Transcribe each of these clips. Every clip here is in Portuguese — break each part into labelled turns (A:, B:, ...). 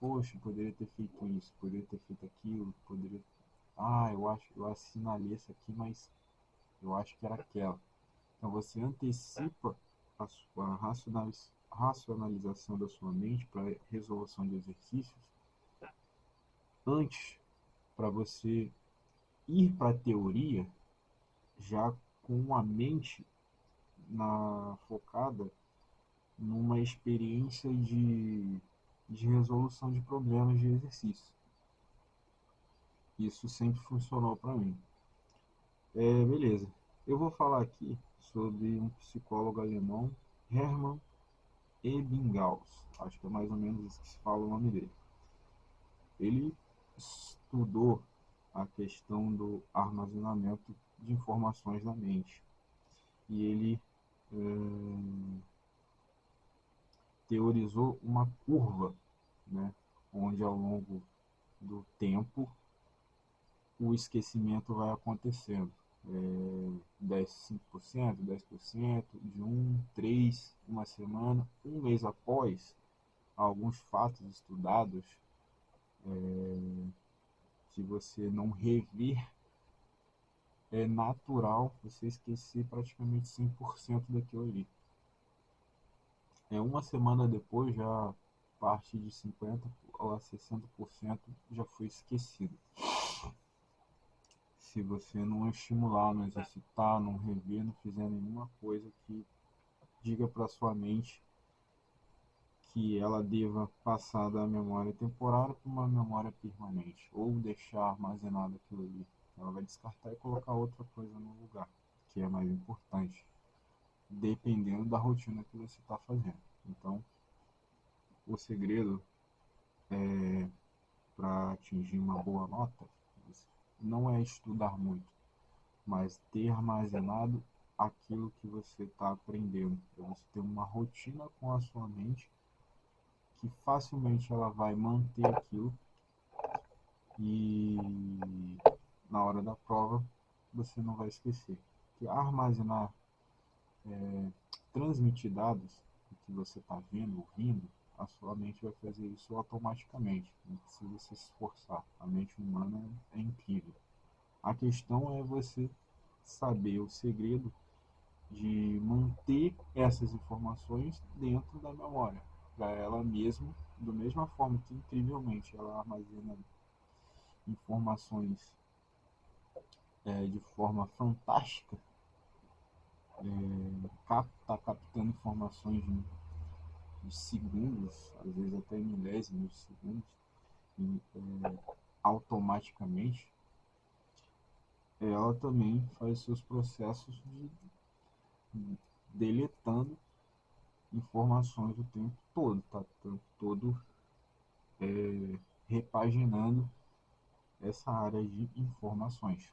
A: poxa, poderia ter feito isso, poderia ter feito aquilo, poderia. Eu assinalei essa aqui, mas eu acho que era aquela. Então você antecipa a sua racionalização da sua mente para resolução de exercícios antes, para você ir para a teoria já com a mente focada numa experiência de resolução de problemas de exercício. Isso sempre funcionou para mim. Beleza. Eu vou falar aqui sobre um psicólogo alemão, Hermann Ebbinghaus. Acho que é mais ou menos isso que se fala o nome dele. Ele estudou a questão do armazenamento de informações na mente. E ele teorizou uma curva, né, onde ao longo do tempo o esquecimento vai acontecendo. 5%, 10%, de 3, uma semana, um mês após alguns fatos estudados, se você não rever, é natural você esquecer praticamente 100% daquilo ali. Uma semana depois, já parte de 50% a 60% já foi esquecido. Se você não estimular, não exercitar, não rever, não fizer nenhuma coisa que diga para sua mente que ela deva passar da memória temporária para uma memória permanente, ou deixar armazenado aquilo ali. Ela vai descartar e colocar outra coisa no lugar, que é mais importante, dependendo da rotina que você está fazendo. Então, o segredo para atingir uma boa nota não é estudar muito, mas ter armazenado aquilo que você está aprendendo. É você ter uma rotina com a sua mente que facilmente ela vai manter aquilo e na hora da prova você não vai esquecer. Porque armazenar, transmitir dados que você está vendo, ouvindo, a sua mente vai fazer isso automaticamente, não precisa se esforçar. A mente humana é incrível. A questão é você saber o segredo de manter essas informações dentro da memória, para ela mesma, da mesma forma que incrivelmente ela armazena informações de forma fantástica, está captando informações de segundos, às vezes até milésimos de segundos, e, automaticamente, ela também faz seus processos de deletando informações o tempo todo, tá? O tempo todo repaginando essa área de informações.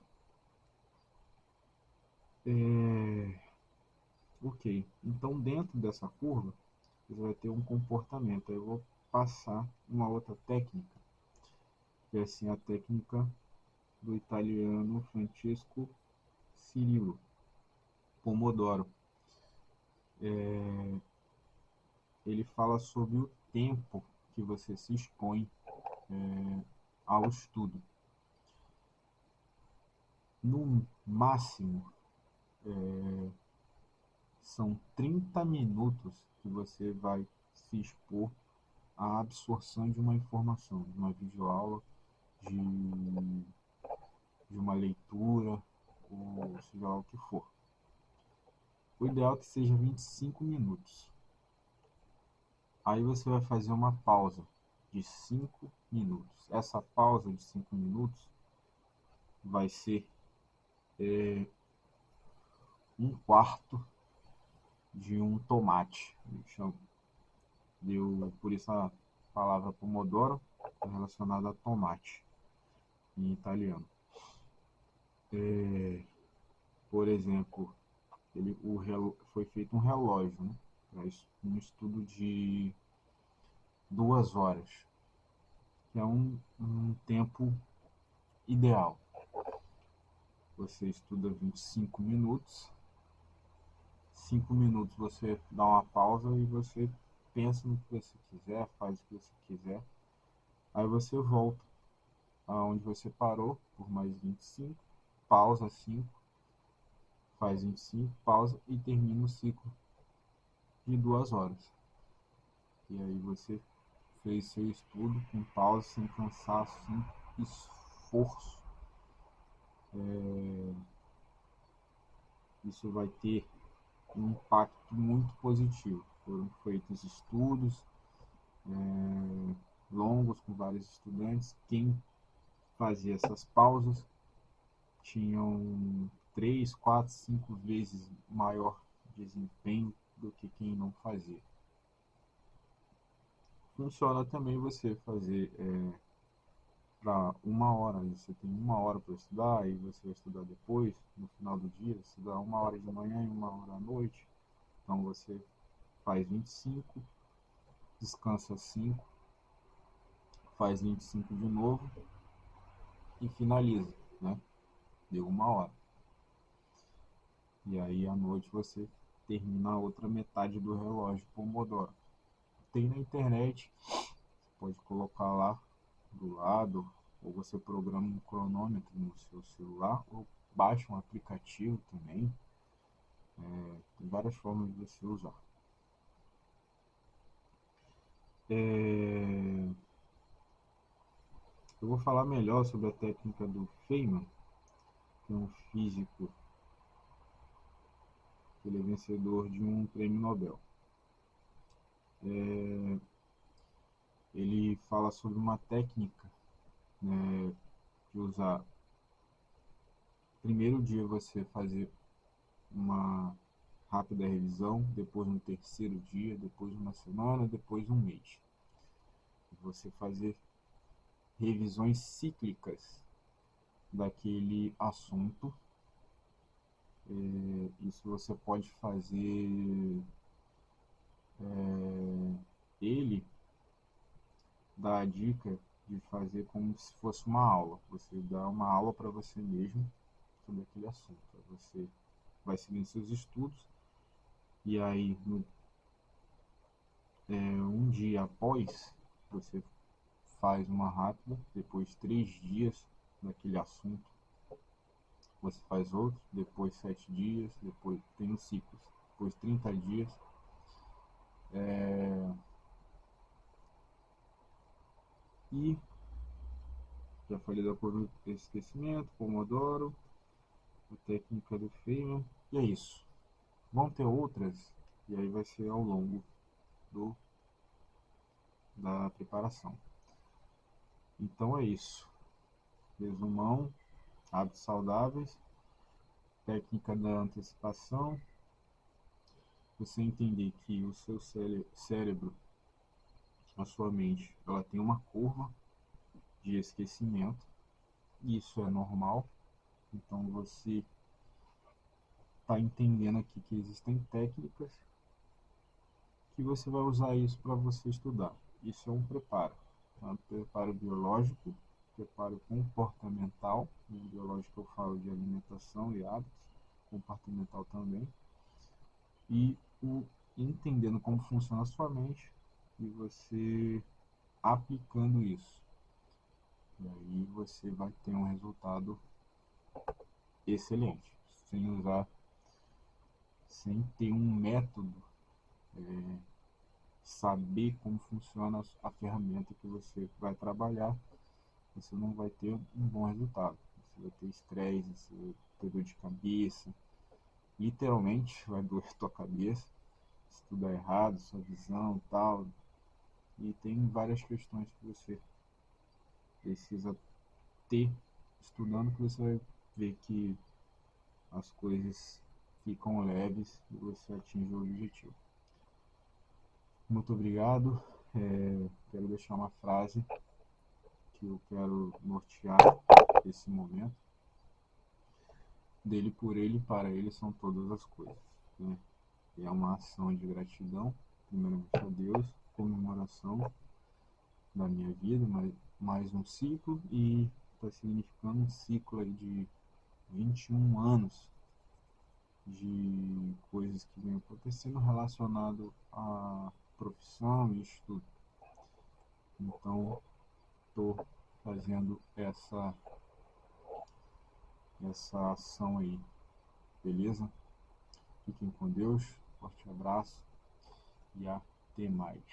A: Ok, então dentro dessa curva você vai ter um comportamento. Eu vou passar uma outra técnica, que é assim a técnica do italiano Francesco Cirillo, Pomodoro. Ele fala sobre o tempo que você se expõe ao estudo. No máximo, são 30 minutos que você vai se expor à absorção de uma informação, de uma videoaula, de, de uma leitura, ou seja lá o que for. O ideal é que seja 25 minutos. Aí você vai fazer uma pausa de 5 minutos. Essa pausa de 5 minutos vai ser um quarto de um tomate. Deu por isso a palavra pomodoro relacionada a tomate em italiano. Por exemplo, foi feito um relógio, né? Um estudo de 2 horas, que é um tempo ideal. Você estuda 25 minutos, 5 minutos você dá uma pausa e você pensa no que você quiser, faz o que você quiser, Aí você volta aonde você parou por mais 25, pausa 5, faz 25, pausa e termina o ciclo de 2 horas. E aí você fez seu estudo com pausa, sem cansaço, sem esforço. Isso vai ter um impacto muito positivo. Foram feitos estudos longos com vários estudantes. Quem fazia essas pausas tinham 3, 4, 5 vezes maior desempenho do que quem não fazia. Funciona também você fazer para 1 hora, você tem 1 hora para estudar, e você vai estudar depois, no final do dia, você dá 1 hora de manhã e 1 hora à noite. Então você faz 25, descansa 5, faz 25 de novo e finaliza, né? Deu 1 hora. E aí à noite você termina a outra metade do relógio Pomodoro. Tem na internet, você pode colocar lá do lado, ou você programa um cronômetro no seu celular, ou baixa um aplicativo também. Tem várias formas de você usar. Eu vou falar melhor sobre a técnica do Feynman, que é um físico, que ele é vencedor de um prêmio Nobel. Ele fala sobre uma técnica, né, de usar primeiro dia você fazer uma rápida revisão, depois no terceiro dia, depois uma semana, depois um mês. Você fazer revisões cíclicas daquele assunto. Isso você pode fazer. Ele dá a dica de fazer como se fosse uma aula. Você dá uma aula para você mesmo sobre aquele assunto. Você vai seguindo seus estudos e aí um dia após você faz uma rápida, depois 3 dias daquele assunto você faz outro, depois 7 dias, depois tem os ciclos, depois 30 dias. E já falei da curva de esquecimento, Pomodoro, a técnica do Feynman, e é isso. Vão ter outras, e aí vai ser ao longo do, da preparação. Então é isso. Resumão, hábitos saudáveis, técnica da antecipação, você entender que o seu cérebro, a sua mente, ela tem uma curva de esquecimento, e isso é normal. Então você está entendendo aqui que existem técnicas que você vai usar isso para você estudar. Isso é um preparo. Tá? Preparo biológico, preparo comportamental. No biológico eu falo de alimentação e hábitos, comportamental também. E o entendendo como funciona a sua mente e você aplicando isso. E aí você vai ter um resultado excelente, sem ter um método, saber como funciona a ferramenta que você vai trabalhar, você não vai ter um bom resultado. Você vai ter estresse, você vai ter dor de cabeça, literalmente vai doer a tua cabeça, se tudo é errado, sua visão e tal. E tem várias questões que você precisa ter estudando, que você vai ver que as coisas ficam leves e você atinge o objetivo. Muito obrigado. Quero deixar uma frase que eu quero nortear esse momento. Dele, por ele, para ele são todas as coisas. Né? É uma ação de gratidão, primeiramente a Deus, comemoração da minha vida, mais um ciclo, e está significando um ciclo aí de 21 anos de coisas que vem acontecendo relacionado à profissão e estudo. Então, estou fazendo essa ação aí, beleza? Fiquem com Deus, forte abraço e até mais.